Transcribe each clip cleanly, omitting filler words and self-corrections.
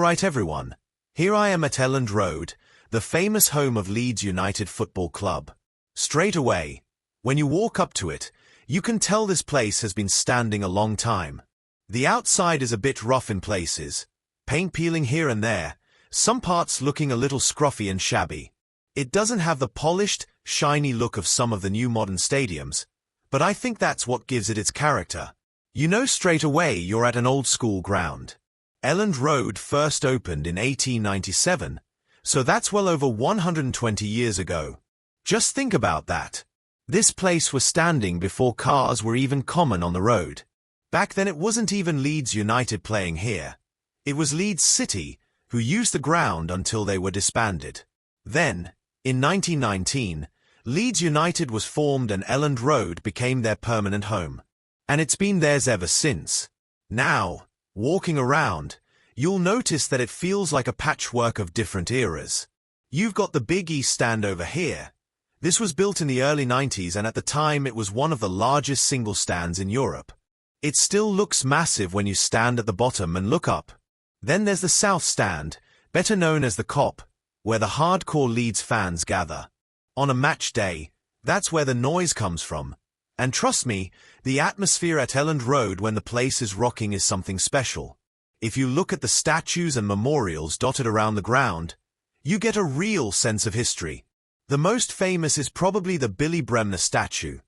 Alright everyone, here I am at Elland Road, the famous home of Leeds United Football Club. Straight away, when you walk up to it, you can tell this place has been standing a long time. The outside is a bit rough in places, paint peeling here and there, some parts looking a little scruffy and shabby. It doesn't have the polished, shiny look of some of the new modern stadiums, but I think that's what gives it its character. You know straight away you're at an old-school ground. Elland Road first opened in 1897, so that's well over 120 years ago. Just think about that. This place was standing before cars were even common on the road. Back then it wasn't even Leeds United playing here. It was Leeds City, who used the ground until they were disbanded. Then, in 1919, Leeds United was formed and Elland Road became their permanent home. And it's been theirs ever since. Now, walking around, you'll notice that it feels like a patchwork of different eras. You've got the Big E stand over here. This was built in the early 90s and at the time it was one of the largest single stands in Europe. It still looks massive when you stand at the bottom and look up. Then there's the South Stand, better known as the Cop, where the hardcore Leeds fans gather. On a match day, that's where the noise comes from. And trust me, the atmosphere at Elland Road when the place is rocking is something special. If you look at the statues and memorials dotted around the ground, you get a real sense of history. The most famous is probably the Billy Bremner statue,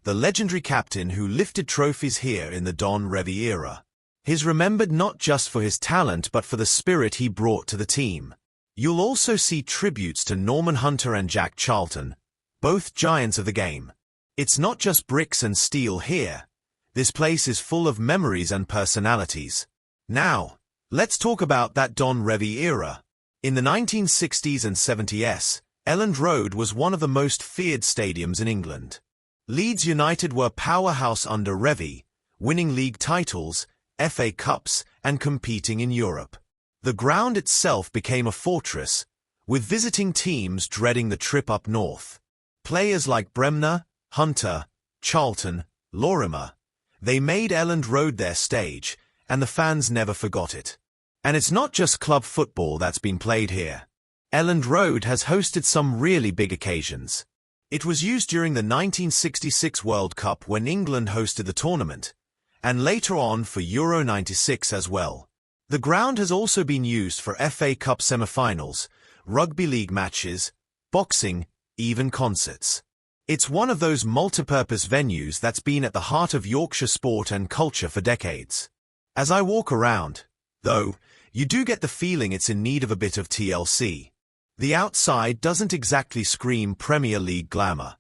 the legendary captain who lifted trophies here in the Don Revie era. He's remembered not just for his talent but for the spirit he brought to the team. You'll also see tributes to Norman Hunter and Jack Charlton, both giants of the game. It's not just bricks and steel here. This place is full of memories and personalities. Now, let's talk about that Don Revie era. In the 1960s and 70s, Elland Road was one of the most feared stadiums in England. Leeds United were powerhouse under Revie, winning league titles, FA Cups, and competing in Europe. The ground itself became a fortress, with visiting teams dreading the trip up north. Players like Bremner, Hunter, Charlton, Lorimer, they made Elland Road their stage, and the fans never forgot it. And it's not just club football that's been played here. Elland Road has hosted some really big occasions. It was used during the 1966 World Cup when England hosted the tournament, and later on for Euro 96 as well. The ground has also been used for FA Cup semi-finals, rugby league matches, boxing, even concerts. It's one of those multi-purpose venues that's been at the heart of Yorkshire sport and culture for decades. As I walk around, though, you do get the feeling it's in need of a bit of TLC. The outside doesn't exactly scream Premier League glamour.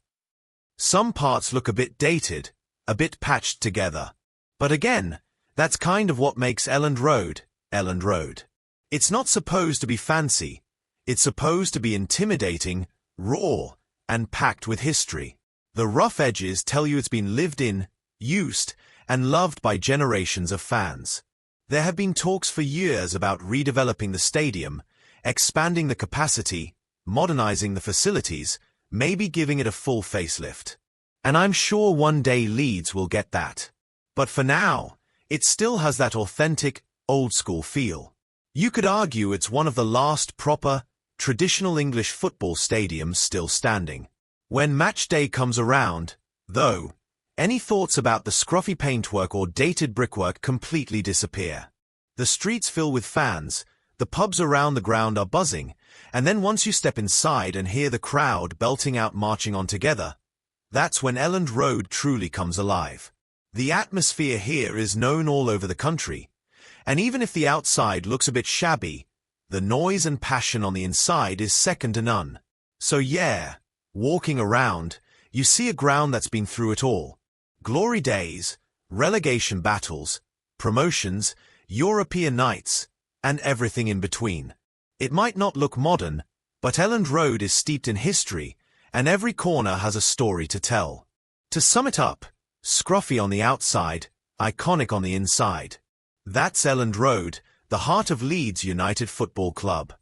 Some parts look a bit dated, a bit patched together. But again, that's kind of what makes Elland Road, Elland Road. It's not supposed to be fancy. It's supposed to be intimidating, raw, and packed with history. The rough edges tell you it's been lived in, used, and loved by generations of fans. There have been talks for years about redeveloping the stadium, expanding the capacity, modernizing the facilities, maybe giving it a full facelift. And I'm sure one day Leeds will get that. But for now, it still has that authentic, old-school feel. You could argue it's one of the last proper, traditional English football stadiums still standing. When match day comes around, though, any thoughts about the scruffy paintwork or dated brickwork completely disappear. The streets fill with fans, the pubs around the ground are buzzing, and then once you step inside and hear the crowd belting out marching on together, that's when Elland Road truly comes alive. The atmosphere here is known all over the country, and even if the outside looks a bit shabby, the noise and passion on the inside is second to none. So yeah, walking around, you see a ground that's been through it all. Glory days, relegation battles, promotions, European nights, and everything in between. It might not look modern, but Elland Road is steeped in history, and every corner has a story to tell. To sum it up, scruffy on the outside, iconic on the inside. That's Elland Road, the heart of Leeds United Football Club.